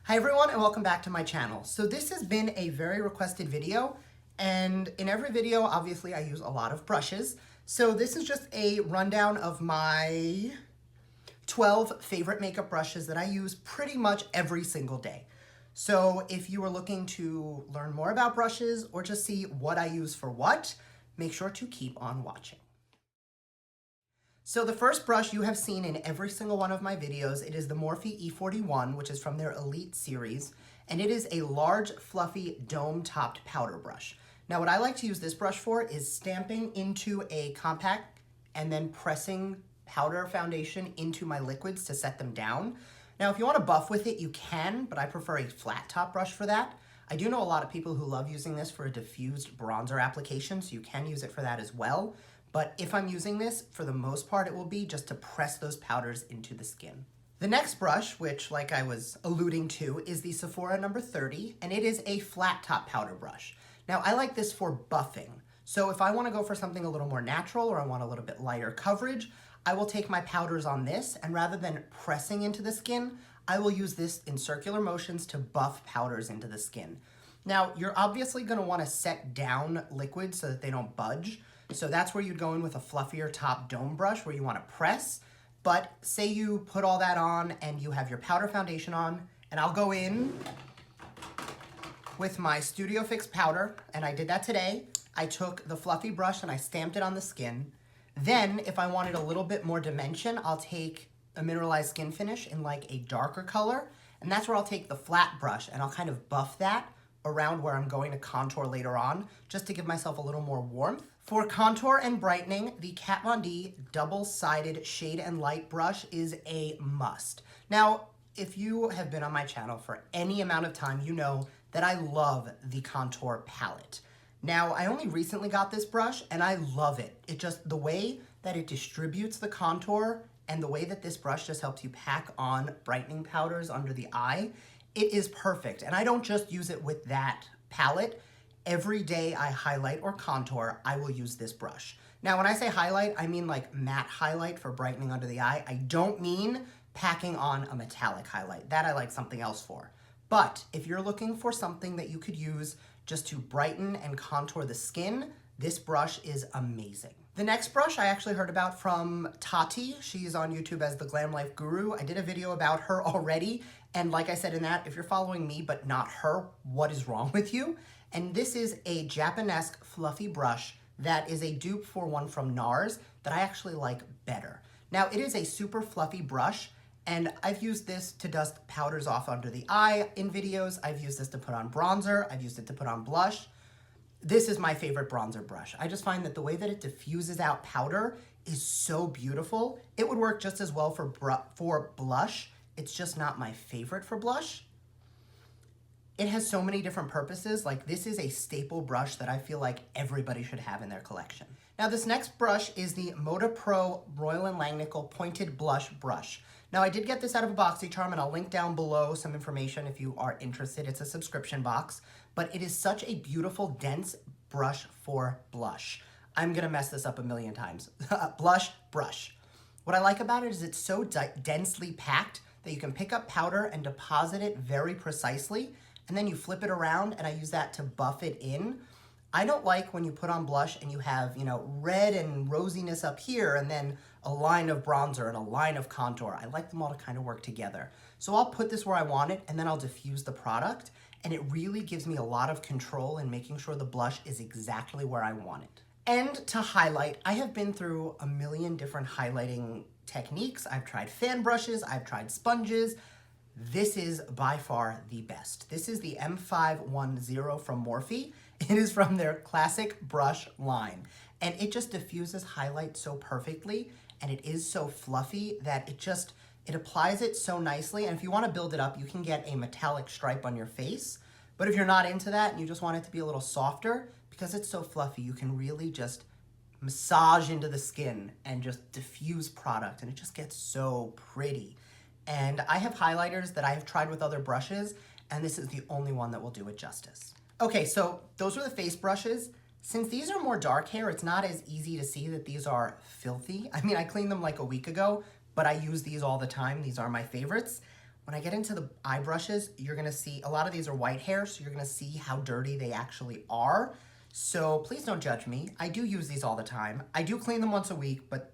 Hi everyone and welcome back to my channel. So this has been a very requested video, and in every video obviously I use a lot of brushes. So this is just a rundown of my 12 favorite makeup brushes that I use pretty much every single day. So if you are looking to learn more about brushes or just see what I use for what, make sure to keep on watching. So the first brush you have seen in every single one of my videos, it is the Morphe E41, which is from their Elite series, and it is a large, fluffy, dome-topped powder brush. Now what I like to use this brush for is stamping into a compact and then pressing powder foundation into my liquids to set them down. Now if you want to buff with it, you can, but I prefer a flat top brush for that. I do know a lot of people who love using this for a diffused bronzer application, so you can use it for that as well. But if I'm using this, for the most part, it will be just to press those powders into the skin. The next brush, which like I was alluding to, is the Sephora number 30, and it is a flat top powder brush. Now I like this for buffing. So if I wanna go for something a little more natural or I want a little bit lighter coverage, I will take my powders on this, and rather than pressing into the skin, I will use this in circular motions to buff powders into the skin. Now, you're obviously gonna wanna set down liquids so that they don't budge. So that's where you'd go in with a fluffier top dome brush where you want to press. But say you put all that on and you have your powder foundation on, and I'll go in with my Studio Fix powder, and I did that today. I took the fluffy brush and I stamped it on the skin. Then if I wanted a little bit more dimension, I'll take a mineralized skin finish in like a darker color, and that's where I'll take the flat brush and I'll kind of buff that around where I'm going to contour later on, just to give myself a little more warmth. For contour and brightening, the Kat Von D double-sided shade and light brush is a must. Now, if you have been on my channel for any amount of time, you know that I love the contour palette. Now, I only recently got this brush and I love it. It just, the way that it distributes the contour and the way that this brush just helps you pack on brightening powders under the eye, it is perfect. And I don't just use it with that palette. Every day I highlight or contour, I will use this brush. Now, when I say highlight, I mean like matte highlight for brightening under the eye. I don't mean packing on a metallic highlight. That I like something else for. But if you're looking for something that you could use just to brighten and contour the skin, this brush is amazing. The next brush I actually heard about from Tati. She's on YouTube as the Glam Life Guru. I did a video about her already. And like I said in that, if you're following me but not her, what is wrong with you? And this is a Japonesque fluffy brush that is a dupe for one from NARS that I actually like better. Now it is a super fluffy brush, and I've used this to dust powders off under the eye in videos. I've used this to put on bronzer. I've used it to put on blush. This is my favorite bronzer brush. I just find that the way that it diffuses out powder is so beautiful. It would work just as well for blush. It's just not my favorite for blush. It has so many different purposes. Like, this is a staple brush that I feel like everybody should have in their collection. Now this next brush is the Moda Pro Royal & Langnickel Pointed Blush Brush. Now I did get this out of a BoxyCharm, and I'll link down below some information if you are interested. It's a subscription box, but it is such a beautiful, dense brush for blush. I'm gonna mess this up a million times. Blush brush. What I like about it is it's so densely packed that you can pick up powder and deposit it very precisely, and then you flip it around, and I use that to buff it in. I don't like when you put on blush and you have, you know, red and rosiness up here and then a line of bronzer and a line of contour. I like them all to kind of work together. So I'll put this where I want it, and then I'll diffuse the product, and it really gives me a lot of control in making sure the blush is exactly where I want it. And to highlight, I have been through a million different highlighting techniques. I've tried fan brushes, I've tried sponges. This is by far the best. This is the M510 from Morphe. It is from their classic brush line. And it just diffuses highlight so perfectly, and it is so fluffy that it applies it so nicely. And if you want to build it up, you can get a metallic stripe on your face. But if you're not into that and you just want it to be a little softer, because it's so fluffy, you can really just massage into the skin and just diffuse product, and it just gets so pretty. And I have highlighters that I have tried with other brushes, and this is the only one that will do it justice. Okay, so those are the face brushes. Since these are more dark hair, it's not as easy to see that these are filthy. I mean, I cleaned them like a week ago, but I use these all the time. These are my favorites. when I get into the eye brushes, you're gonna see, a lot of these are white hair, so you're gonna see how dirty they actually are. So please don't judge me. I do use these all the time. I do clean them once a week, but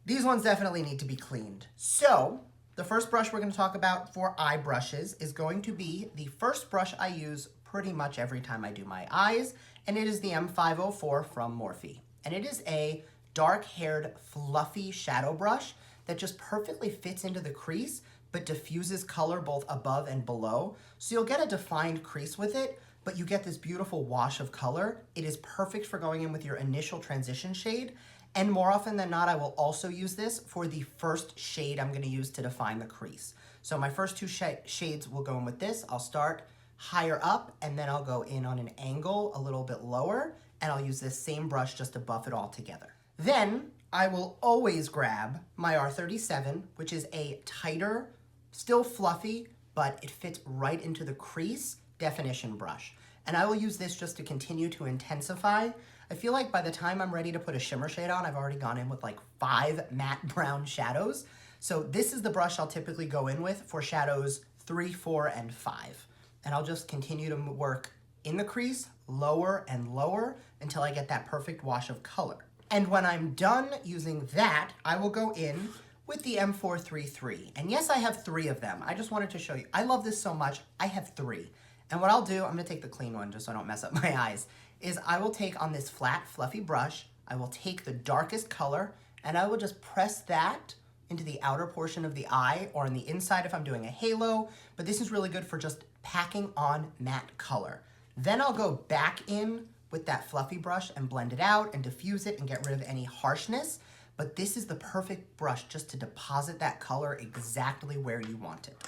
these ones definitely need to be cleaned. So the first brush we're gonna talk about for eye brushes is going to be the first brush I use pretty much every time I do my eyes, and it is the M504 from Morphe. And it is a dark-haired, fluffy shadow brush that just perfectly fits into the crease, but diffuses color both above and below. So you'll get a defined crease with it, but you get this beautiful wash of color. It is perfect for going in with your initial transition shade. And more often than not, I will also use this for the first shade I'm gonna use to define the crease. So my first two shades will go in with this. I'll start higher up, and then I'll go in on an angle a little bit lower, and I'll use this same brush just to buff it all together. Then I will always grab my R37, which is a tighter, still fluffy, but it fits right into the crease definition brush. And I will use this just to continue to intensify. I feel like by the time I'm ready to put a shimmer shade on, I've already gone in with like 5 matte brown shadows. So this is the brush I'll typically go in with for shadows 3, 4, and 5. And I'll just continue to work in the crease, lower and lower, until I get that perfect wash of color. And when I'm done using that, I will go in with the M433. And yes, I have 3 of them. I just wanted to show you. I love this so much, I have 3. And what I'll do, I'm gonna take the clean one just so I don't mess up my eyes, is I will take on this flat, fluffy brush, I will take the darkest color, and I will just press that into the outer portion of the eye, or on the inside if I'm doing a halo, but this is really good for just packing on matte color. Then I'll go back in with that fluffy brush and blend it out and diffuse it and get rid of any harshness. But this is the perfect brush just to deposit that color exactly where you want it.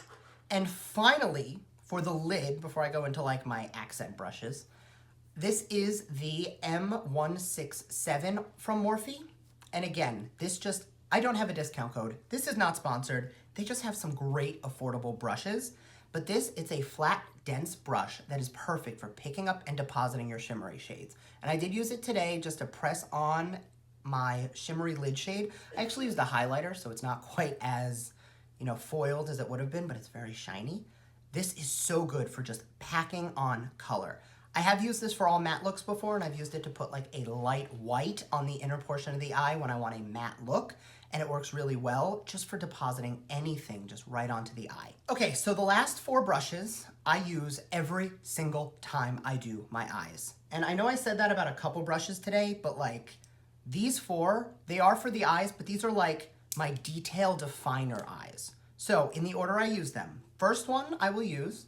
And finally, for the lid, before I go into like my accent brushes, this is the M167 from Morphe. And again, this just, I don't have a discount code. This is not sponsored. They just have some great affordable brushes. But this, it's a flat, dense brush that is perfect for picking up and depositing your shimmery shades. And I did use it today just to press on my shimmery lid shade. I actually used a highlighter, so it's not quite as, foiled as it would have been, but it's very shiny. This is so good for just packing on color. I have used this for all matte looks before, and I've used it to put like a light white on the inner portion of the eye when I want a matte look. And it works really well just for depositing anything just right onto the eye. Okay, so the last 4 brushes I use every single time I do my eyes. And I know I said that about a couple brushes today, but like these 4, they are for the eyes, but these are like my detail definer eyes. So in the order I use them, first one I will use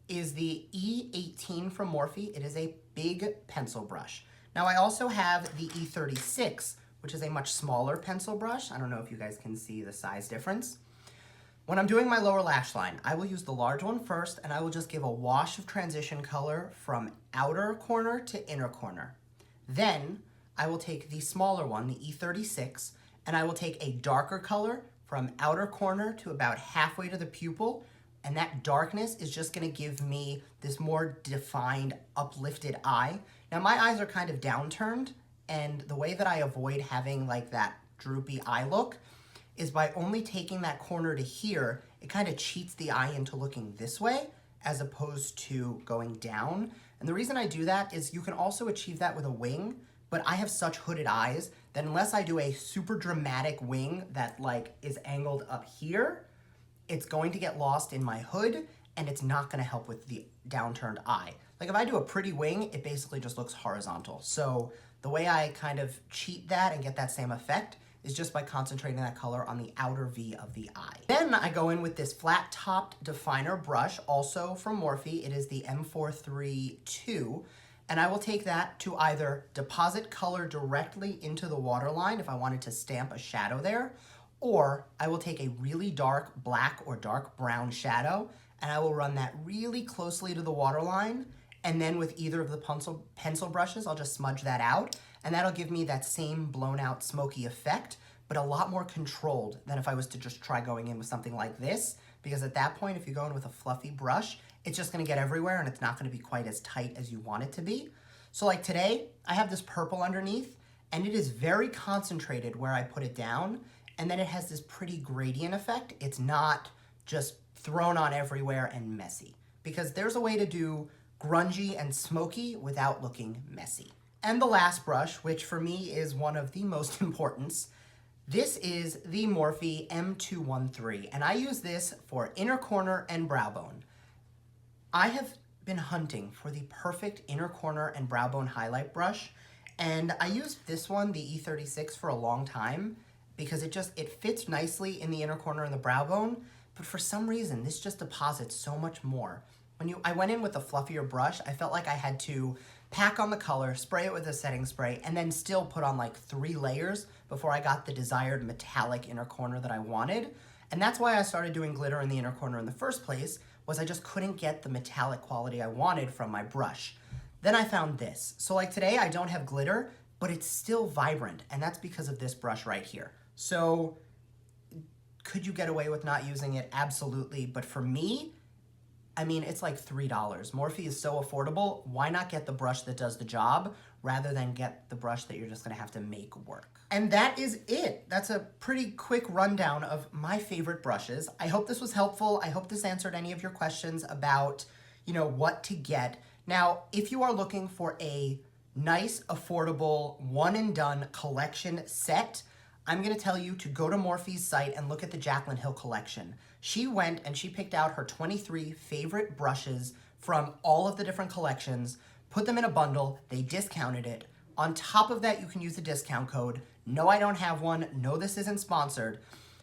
is the E18 from Morphe. It is a big pencil brush. Now I also have the E36, which is a much smaller pencil brush. I don't know if you guys can see the size difference. When I'm doing my lower lash line, I will use the large one first, and I will just give a wash of transition color from outer corner to inner corner. Then I will take the smaller one, the E36, and I will take a darker color from outer corner to about halfway to the pupil, and that darkness is just gonna give me this more defined, uplifted eye. Now my eyes are kind of downturned, and the way that I avoid having like that droopy eye look is by only taking that corner to here. It kind of cheats the eye into looking this way as opposed to going down. And the reason I do that is you can also achieve that with a wing, but I have such hooded eyes that unless I do a super dramatic wing that like is angled up here, it's going to get lost in my hood and it's not gonna help with the downturned eye. Like if I do a pretty wing, it basically just looks horizontal. So the way I kind of cheat that and get that same effect is just by concentrating that color on the outer V of the eye. Then I go in with this flat topped definer brush, also from Morphe. It is the M432. And I will take that to either deposit color directly into the waterline if I wanted to stamp a shadow there, or I will take a really dark black or dark brown shadow and I will run that really closely to the waterline. And then with either of the pencil brushes, I'll just smudge that out. And that'll give me that same blown out smoky effect, but a lot more controlled than if I was to just try going in with something like this. Because at that point, if you go in with a fluffy brush, it's just gonna get everywhere and it's not gonna be quite as tight as you want it to be. So like today, I have this purple underneath and it is very concentrated where I put it down. And then it has this pretty gradient effect. It's not just thrown on everywhere and messy. Because there's a way to do grungy and smoky without looking messy. And the last brush, which for me is one of the most important, this is the Morphe M213, and I use this for inner corner and brow bone. I have been hunting for the perfect inner corner and brow bone highlight brush, and I used this one, the E36, for a long time because it fits nicely in the inner corner and the brow bone, but for some reason, this just deposits so much more. I went in with a fluffier brush, I felt like I had to pack on the color, spray it with a setting spray, and then still put on like 3 layers before I got the desired metallic inner corner that I wanted. And that's why I started doing glitter in the inner corner in the first place, was I just couldn't get the metallic quality I wanted from my brush. Then I found this. So like today I don't have glitter, but it's still vibrant, and that's because of this brush right here. So could you get away with not using it? Absolutely, but for me, I mean, it's like $3. Morphe is so affordable. Why not get the brush that does the job rather than get the brush that you're just gonna have to make work? And that is it. That's a pretty quick rundown of my favorite brushes. I hope this was helpful. I hope this answered any of your questions about, what to get. Now, if you are looking for a nice, affordable, one and done collection set, I'm gonna tell you to go to Morphe's site and look at the Jaclyn Hill collection. She went and she picked out her 23 favorite brushes from all of the different collections, put them in a bundle, they discounted it. On top of that, you can use the discount code. No, I don't have one. No, this isn't sponsored.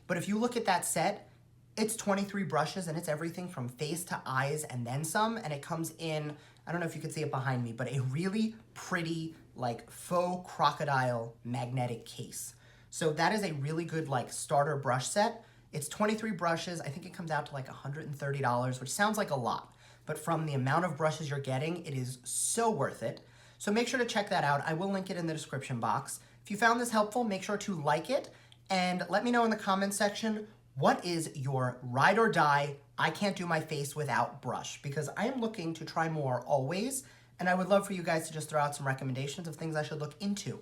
But if you look at that set, it's 23 brushes and it's everything from face to eyes and then some. And it comes in, I don't know if you can see it behind me, but a really pretty like faux crocodile magnetic case. So that is a really good like starter brush set. It's 23 brushes. I think it comes out to like $130, which sounds like a lot, but from the amount of brushes you're getting, it is so worth it. So make sure to check that out. I will link it in the description box. If you found this helpful, make sure to like it and let me know in the comment section, what is your ride or die, I can't do my face without brush, because I am looking to try more always, and I would love for you guys to just throw out some recommendations of things I should look into.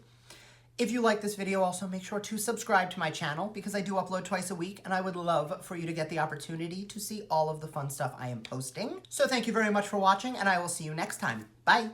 If you like this video, also make sure to subscribe to my channel because I do upload twice a week and I would love for you to get the opportunity to see all of the fun stuff I am posting. So thank you very much for watching and I will see you next time. Bye.